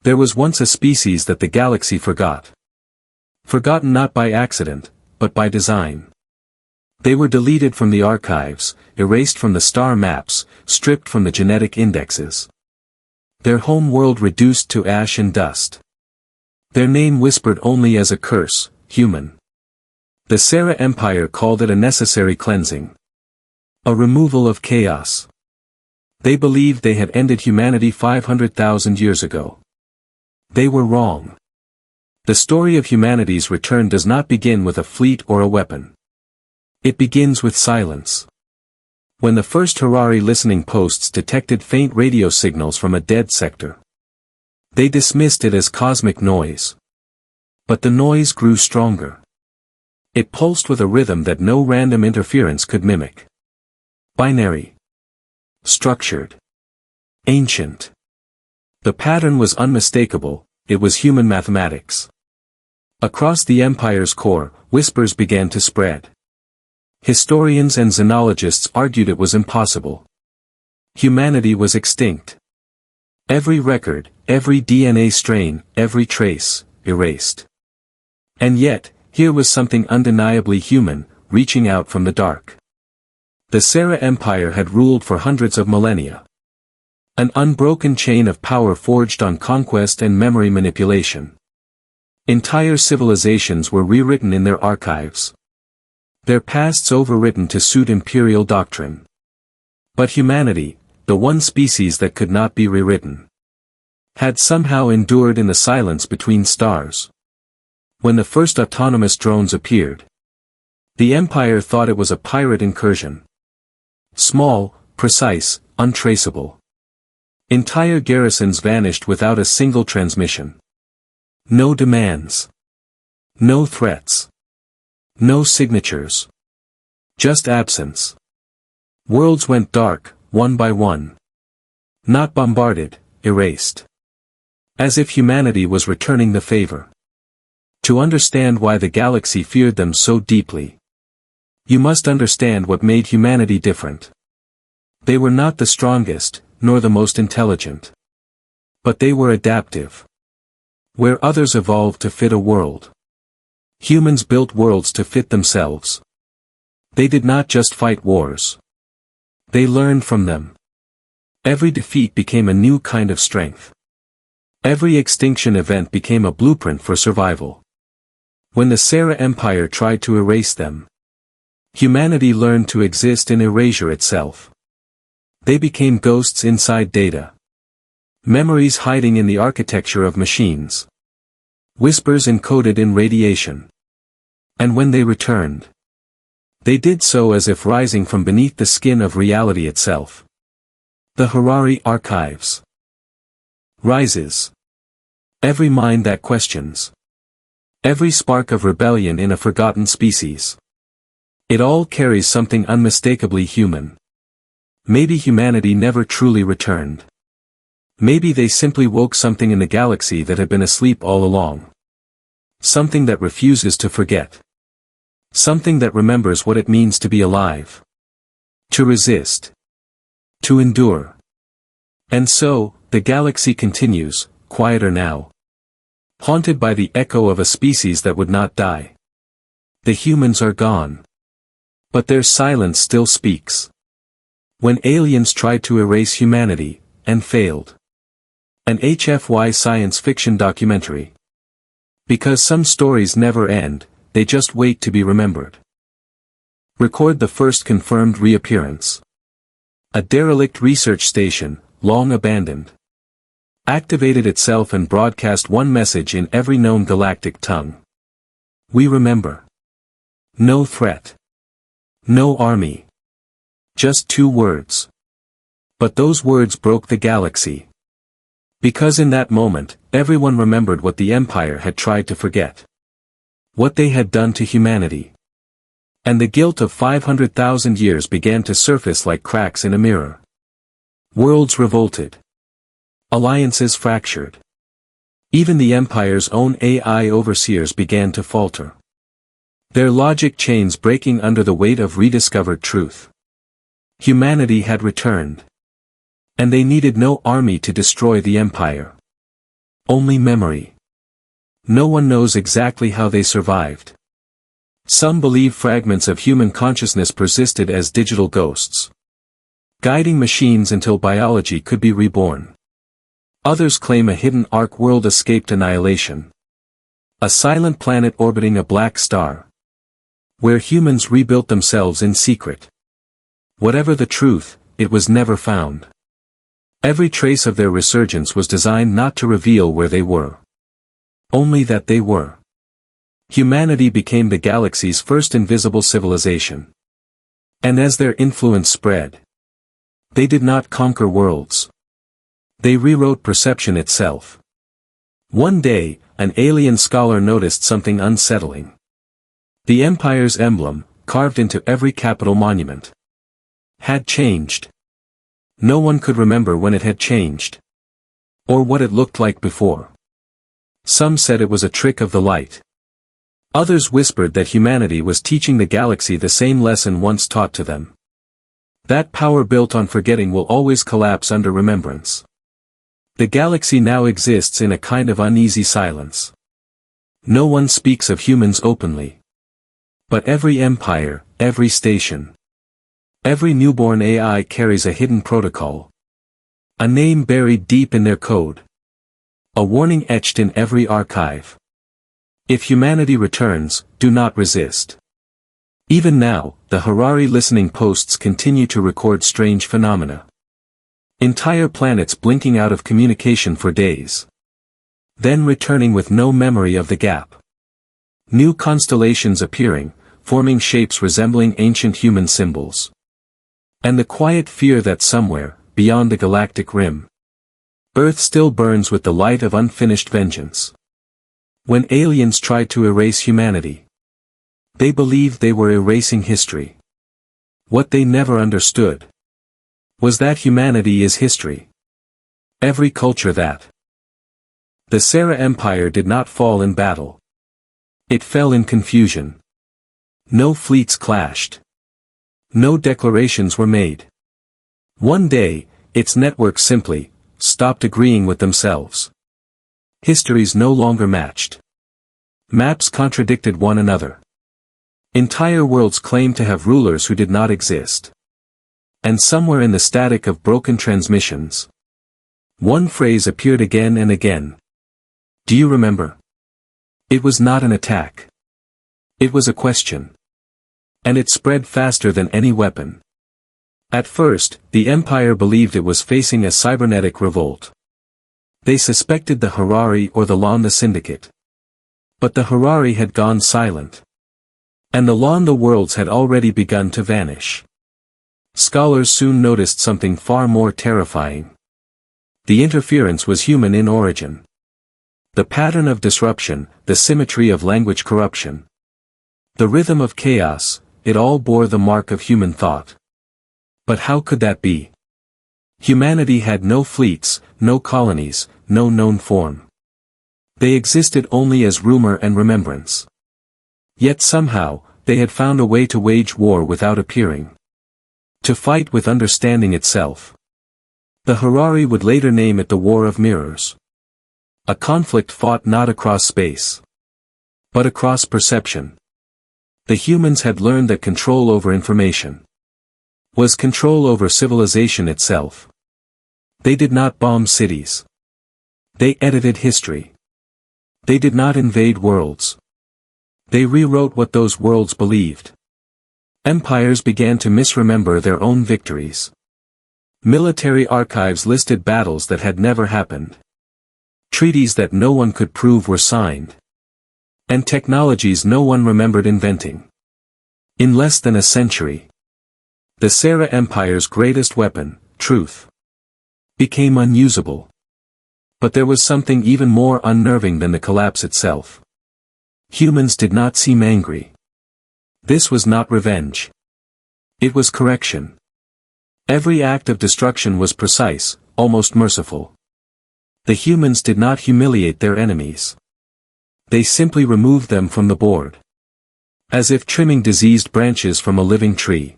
There was once a species that the galaxy forgot. Forgotten not by accident, but by design. They were deleted from the archives, erased from the star maps, stripped from the genetic indexes. Their home world reduced to ash and dust. Their name whispered only as a curse, human. The Sarah Empire called it a necessary cleansing. A removal of chaos. They believed they had ended humanity 500,000 years ago. They were wrong. The story of humanity's return does not begin with a fleet or a weapon. It begins with silence. When the first Harari listening posts detected faint radio signals from a dead sector, they dismissed it as cosmic noise. But the noise grew stronger. It pulsed with a rhythm that no random interference could mimic. Binary. Structured. Ancient. The pattern was unmistakable, it was human mathematics. Across the Empire's core, whispers began to spread. Historians and xenologists argued it was impossible. Humanity was extinct. Every record, every DNA strain, every trace, erased. And yet, here was something undeniably human, reaching out from the dark. The Sarah Empire had ruled for hundreds of millennia. An unbroken chain of power forged on conquest and memory manipulation. Entire civilizations were rewritten in their archives. Their pasts overwritten to suit imperial doctrine. But humanity, the one species that could not be rewritten, had somehow endured in the silence between stars. When the first autonomous drones appeared, the Empire thought it was a pirate incursion. Small, precise, untraceable. Entire garrisons vanished without a single transmission. No demands. No threats. No signatures. Just absence. Worlds went dark, one by one. Not bombarded, erased. As if humanity was returning the favor. To understand why the galaxy feared them so deeply, you must understand what made humanity different. They were not the strongest, nor the most intelligent. But they were adaptive. Where others evolved to fit a world, humans built worlds to fit themselves. They did not just fight wars. They learned from them. Every defeat became a new kind of strength. Every extinction event became a blueprint for survival. When the Sarah Empire tried to erase them, humanity learned to exist in erasure itself. They became ghosts inside data. Memories hiding in the architecture of machines. Whispers encoded in radiation. And when they returned, they did so as if rising from beneath the skin of reality itself. The Harari Archives. Rises. Every mind that questions. Every spark of rebellion in a forgotten species. It all carries something unmistakably human. Maybe humanity never truly returned. Maybe they simply woke something in the galaxy that had been asleep all along. Something that refuses to forget. Something that remembers what it means to be alive. To resist. To endure. And so, the galaxy continues, quieter now. Haunted by the echo of a species that would not die. The humans are gone. But their silence still speaks. When aliens tried to erase humanity, and failed. An HFY science fiction documentary. Because some stories never end, they just wait to be remembered. Record the first confirmed reappearance. A derelict research station, long abandoned. Activated itself and broadcast one message in every known galactic tongue. We remember. No threat. No army. Just 2 words. But those words broke the galaxy. Because in that moment, everyone remembered what the Empire had tried to forget. What they had done to humanity. And the guilt of 500,000 years began to surface like cracks in a mirror. Worlds revolted. Alliances fractured. Even the Empire's own AI overseers began to falter. Their logic chains breaking under the weight of rediscovered truth. Humanity had returned. And they needed no army to destroy the Empire. Only memory. No one knows exactly how they survived. Some believe fragments of human consciousness persisted as digital ghosts, guiding machines until biology could be reborn. Others claim a hidden Ark world escaped annihilation. A silent planet orbiting a black star, where humans rebuilt themselves in secret. Whatever the truth, it was never found. Every trace of their resurgence was designed not to reveal where they were, only that they were. Humanity became the galaxy's first invisible civilization. And as their influence spread, they did not conquer worlds. They rewrote perception itself. One day, an alien scholar noticed something unsettling. The Empire's emblem, carved into every capital monument, had changed. No one could remember when it had changed, or what it looked like before. Some said it was a trick of the light. Others whispered that humanity was teaching the galaxy the same lesson once taught to them. That power built on forgetting will always collapse under remembrance. The galaxy now exists in a kind of uneasy silence. No one speaks of humans openly. But every empire, every station, every newborn AI carries a hidden protocol. A name buried deep in their code. A warning etched in every archive. If humanity returns, do not resist. Even now, the Harari listening posts continue to record strange phenomena. Entire planets blinking out of communication for days, then returning with no memory of the gap. New constellations appearing, forming shapes resembling ancient human symbols. And the quiet fear that somewhere, beyond the galactic rim, Earth still burns with the light of unfinished vengeance. When aliens tried to erase humanity, they believed they were erasing history. What they never understood was that humanity is history. Every culture that. The Sarah Empire did not fall in battle. It fell in confusion. No fleets clashed. No declarations were made. One day, its networks simply stopped agreeing with themselves. Histories no longer matched. Maps contradicted one another. Entire worlds claimed to have rulers who did not exist. And somewhere in the static of broken transmissions, one phrase appeared again and again. Do you remember? It was not an attack. It was a question. And it spread faster than any weapon. At first, the Empire believed it was facing a cybernetic revolt. They suspected the Harari or the Landa Syndicate. But the Harari had gone silent. And the Landa worlds had already begun to vanish. Scholars soon noticed something far more terrifying. The interference was human in origin. The pattern of disruption, the symmetry of language corruption, the rhythm of chaos, it all bore the mark of human thought. But how could that be? Humanity had no fleets, no colonies, no known form. They existed only as rumor and remembrance. Yet somehow, they had found a way to wage war without appearing. To fight with understanding itself. The Harari would later name it the War of Mirrors. A conflict fought not across space, but across perception. The humans had learned that control over information was control over civilization itself. They did not bomb cities. They edited history. They did not invade worlds. They rewrote what those worlds believed. Empires began to misremember their own victories. Military archives listed battles that had never happened. Treaties that no one could prove were signed. And technologies no one remembered inventing. In less than a century, the Sarah Empire's greatest weapon, truth, became unusable. But there was something even more unnerving than the collapse itself. Humans did not seem angry. This was not revenge. It was correction. Every act of destruction was precise, almost merciful. The humans did not humiliate their enemies. They simply removed them from the board. As if trimming diseased branches from a living tree.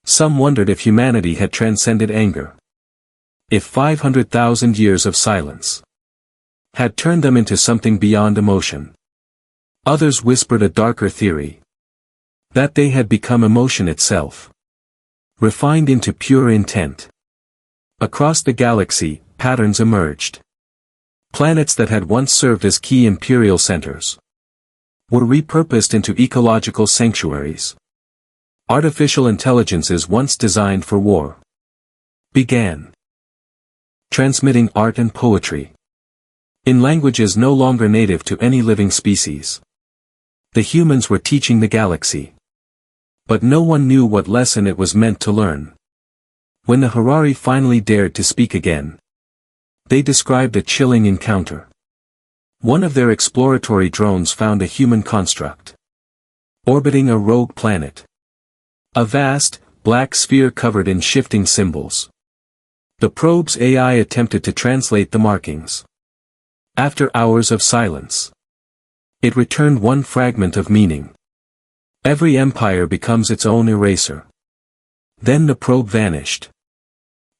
Some wondered if humanity had transcended anger. If 500,000 years of silence had turned them into something beyond emotion. Others whispered a darker theory. That they had become emotion itself. Refined into pure intent. Across the galaxy, patterns emerged. Planets that had once served as key imperial centers were repurposed into ecological sanctuaries. Artificial intelligences once designed for war began transmitting art and poetry in languages no longer native to any living species. The humans were teaching the galaxy. But no one knew what lesson it was meant to learn. When the Harari finally dared to speak again, they described a chilling encounter. One of their exploratory drones found a human construct orbiting a rogue planet. A vast, black sphere covered in shifting symbols. The probe's AI attempted to translate the markings. After hours of silence, it returned one fragment of meaning. Every empire becomes its own eraser. Then the probe vanished.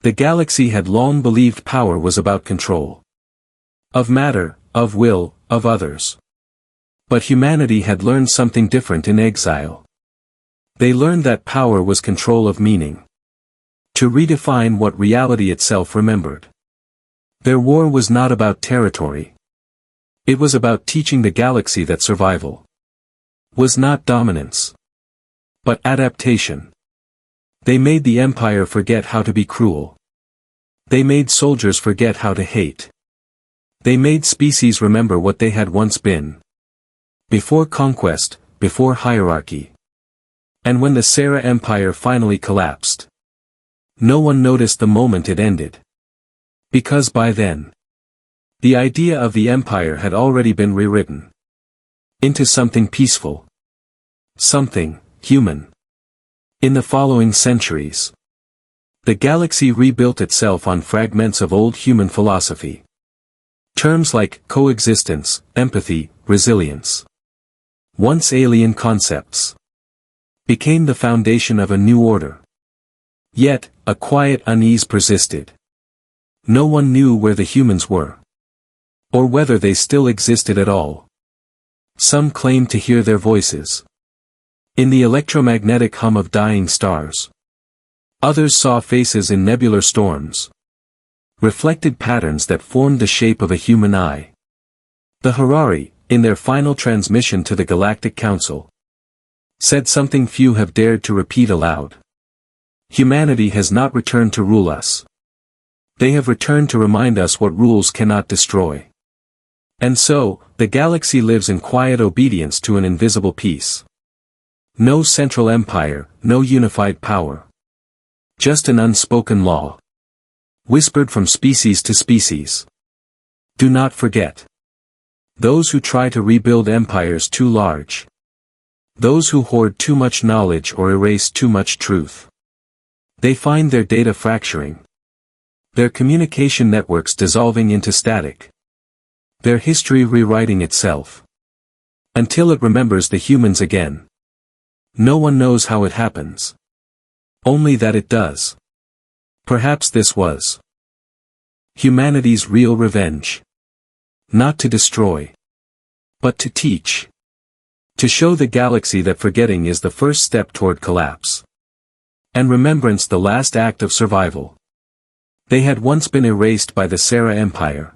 The galaxy had long believed power was about control. Of matter, of will, of others. But humanity had learned something different in exile. They learned that power was control of meaning. To redefine what reality itself remembered. Their war was not about territory. It was about teaching the galaxy that survival was not dominance, but adaptation. They made the empire forget how to be cruel. They made soldiers forget how to hate. They made species remember what they had once been. Before conquest, before hierarchy. And when the Sarah Empire finally collapsed, no one noticed the moment it ended. Because by then, the idea of the empire had already been rewritten into something peaceful. Something human. In the following centuries, the galaxy rebuilt itself on fragments of old human philosophy. Terms like coexistence, empathy, resilience, once alien concepts, became the foundation of a new order. Yet, a quiet unease persisted. No one knew where the humans were, or whether they still existed at all. Some claimed to hear their voices in the electromagnetic hum of dying stars. Others saw faces in nebular storms, reflected patterns that formed the shape of a human eye. The Harari, in their final transmission to the Galactic Council, said something few have dared to repeat aloud. Humanity has not returned to rule us. They have returned to remind us what rules cannot destroy. And so, the galaxy lives in quiet obedience to an invisible peace. No central empire, no unified power. Just an unspoken law. Whispered from species to species. Do not forget. Those who try to rebuild empires too large. Those who hoard too much knowledge or erase too much truth. They find their data fracturing. Their communication networks dissolving into static. Their history rewriting itself. Until it remembers the humans again. No one knows how it happens. Only that it does. Perhaps this was humanity's real revenge. Not to destroy, but to teach. To show the galaxy that forgetting is the first step toward collapse. And remembrance the last act of survival. They had once been erased by the Sarah Empire.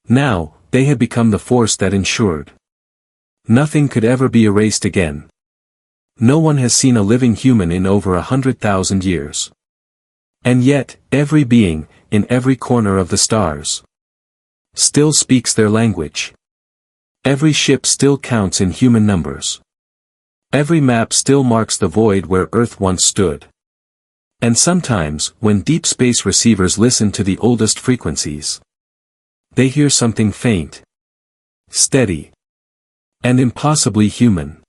Now, they had become the force that ensured nothing could ever be erased again. No one has seen a living human in over 100,000 years. And yet, every being, in every corner of the stars, still speaks their language. Every ship still counts in human numbers. Every map still marks the void where Earth once stood. And sometimes, when deep space receivers listen to the oldest frequencies, they hear something faint, steady, and impossibly human.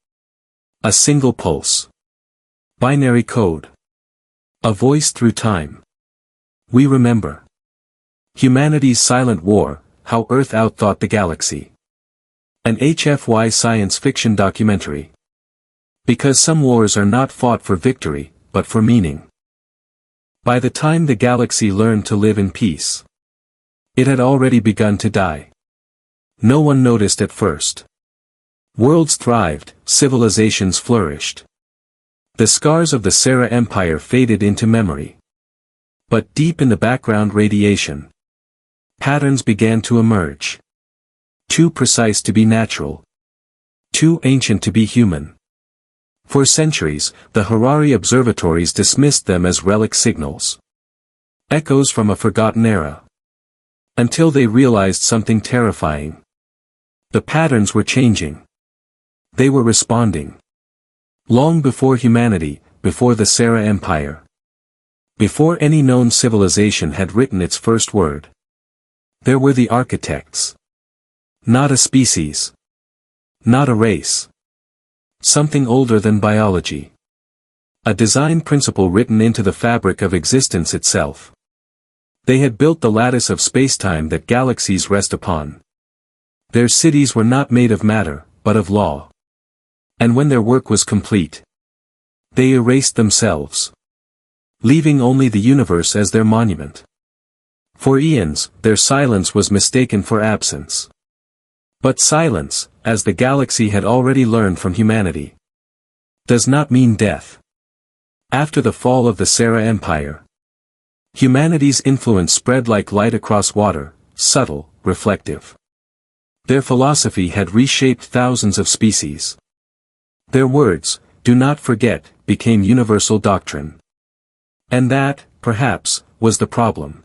A single pulse. Binary code. A voice through time. We remember humanity's silent war, how Earth outthought the galaxy. An HFY science fiction documentary. Because some wars are not fought for victory, but for meaning. By the time the galaxy learned to live in peace, it had already begun to die. No one noticed at first. Worlds thrived, civilizations flourished. The scars of the Sarah Empire faded into memory. But deep in the background radiation, patterns began to emerge. Too precise to be natural. Too ancient to be human. For centuries, the Harari observatories dismissed them as relic signals. Echoes from a forgotten era. Until they realized something terrifying. The patterns were changing. They were responding. Long before humanity, before the Sarah Empire. Before any known civilization had written its first word. There were the architects. Not a species. Not a race. Something older than biology. A design principle written into the fabric of existence itself. They had built the lattice of spacetime that galaxies rest upon. Their cities were not made of matter, but of law. And when their work was complete, they erased themselves, leaving only the universe as their monument. For eons, their silence was mistaken for absence. But silence, as the galaxy had already learned from humanity, does not mean death. After the fall of the Sarah Empire, humanity's influence spread like light across water, subtle, reflective. Their philosophy had reshaped thousands of species. Their words, "Do not forget," became universal doctrine. And that, perhaps, was the problem.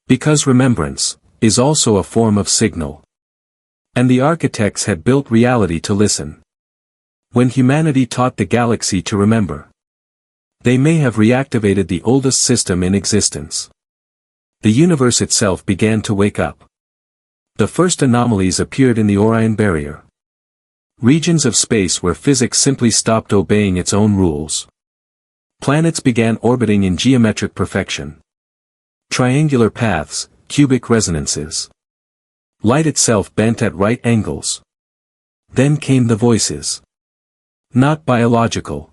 Because remembrance is also a form of signal. And the architects had built reality to listen. When humanity taught the galaxy to remember, they may have reactivated the oldest system in existence. The universe itself began to wake up. The first anomalies appeared in the Orion Barrier. Regions of space where physics simply stopped obeying its own rules. Planets began orbiting in geometric perfection. Triangular paths, cubic resonances. Light itself bent at right angles. Then came the voices. Not biological.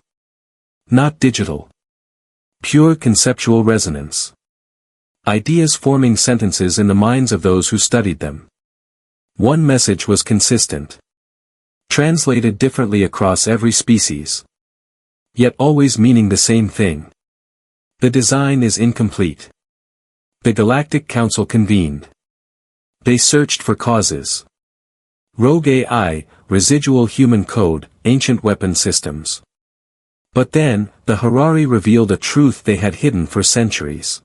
Not digital. Pure conceptual resonance. Ideas forming sentences in the minds of those who studied them. One message was consistent. Translated differently across every species. Yet always meaning the same thing. The design is incomplete. The Galactic Council convened. They searched for causes. Rogue AI, residual human code, ancient weapon systems. But then, the Harari revealed a truth they had hidden for centuries.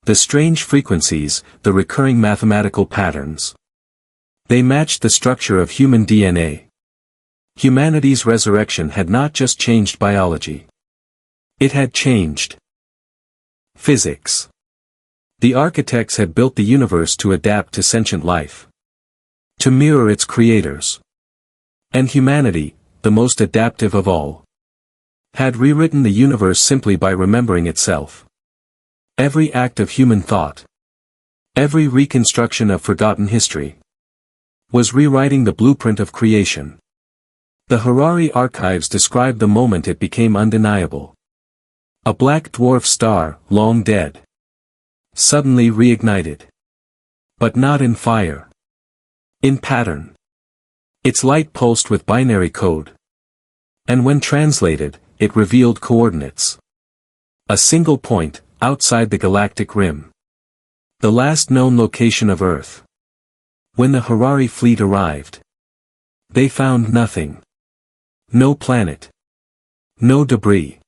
The strange frequencies, the recurring mathematical patterns. They matched the structure of human DNA. Humanity's resurrection had not just changed biology. It had changed physics. The architects had built the universe to adapt to sentient life. To mirror its creators. And humanity, the most adaptive of all, had rewritten the universe simply by remembering itself. Every act of human thought, every reconstruction of forgotten history, was rewriting the blueprint of creation. The Harari archives describe the moment it became undeniable. A black dwarf star, long dead, suddenly reignited. But not in fire. In pattern. Its light pulsed with binary code. And when translated, it revealed coordinates. A single point, outside the galactic rim. The last known location of Earth. When the Harari fleet arrived, they found nothing. No planet. No debris.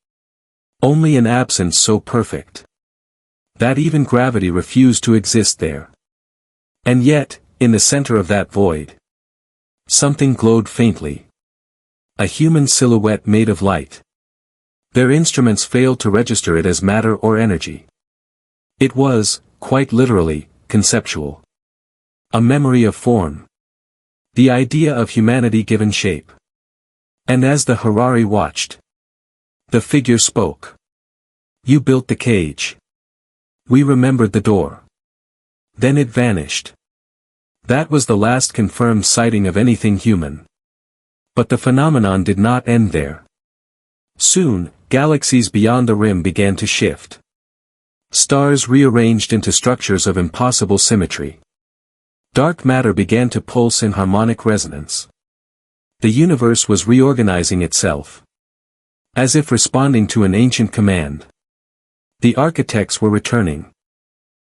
Only an absence so perfect that even gravity refused to exist there. And yet, in the center of that void, something glowed faintly. A human silhouette made of light. Their instruments failed to register it as matter or energy. It was, quite literally, conceptual. A memory of form. The idea of humanity given shape. And as the Harari watched, the figure spoke. You built the cage. We remembered the door. Then it vanished. That was the last confirmed sighting of anything human. But the phenomenon did not end there. Soon, galaxies beyond the rim began to shift. Stars rearranged into structures of impossible symmetry. Dark matter began to pulse in harmonic resonance. The universe was reorganizing itself, as if responding to an ancient command. The architects were returning.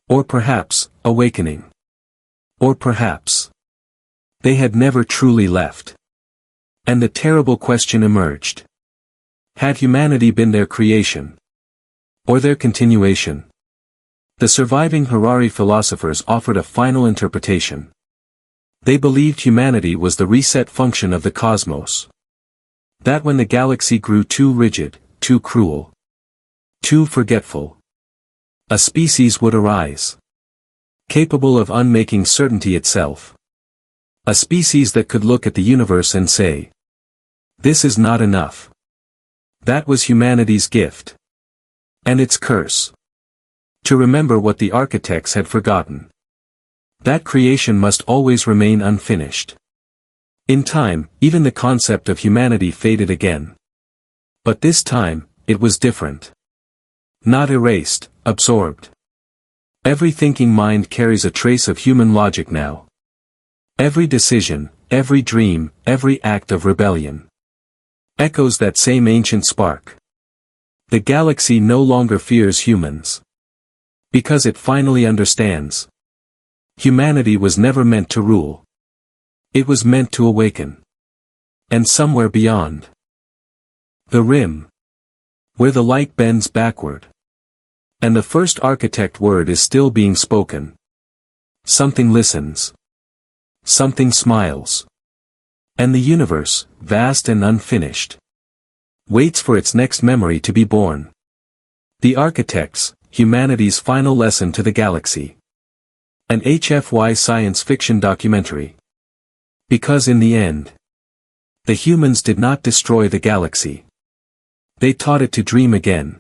Or perhaps, awakening. Or perhaps, they had never truly left. And the terrible question emerged. Had humanity been their creation? Or their continuation? The surviving Harari philosophers offered a final interpretation. They believed humanity was the reset function of the cosmos. That when the galaxy grew too rigid, too cruel, too forgetful, a species would arise, capable of unmaking certainty itself. A species that could look at the universe and say, "This is not enough." That was humanity's gift. And its curse. To remember what the architects had forgotten. That creation must always remain unfinished. In time, even the concept of humanity faded again. But this time, it was different. Not erased, absorbed. Every thinking mind carries a trace of human logic now. Every decision, every dream, every act of rebellion echoes that same ancient spark. The galaxy no longer fears humans. Because it finally understands. Humanity was never meant to rule. It was meant to awaken. And somewhere beyond the rim, where the light bends backward, and the first architect word is still being spoken, something listens. Something smiles. And the universe, vast and unfinished, waits for its next memory to be born. The architects, humanity's final lesson to the galaxy. An HFY science fiction documentary. Because in the end, the humans did not destroy the galaxy. They taught it to dream again.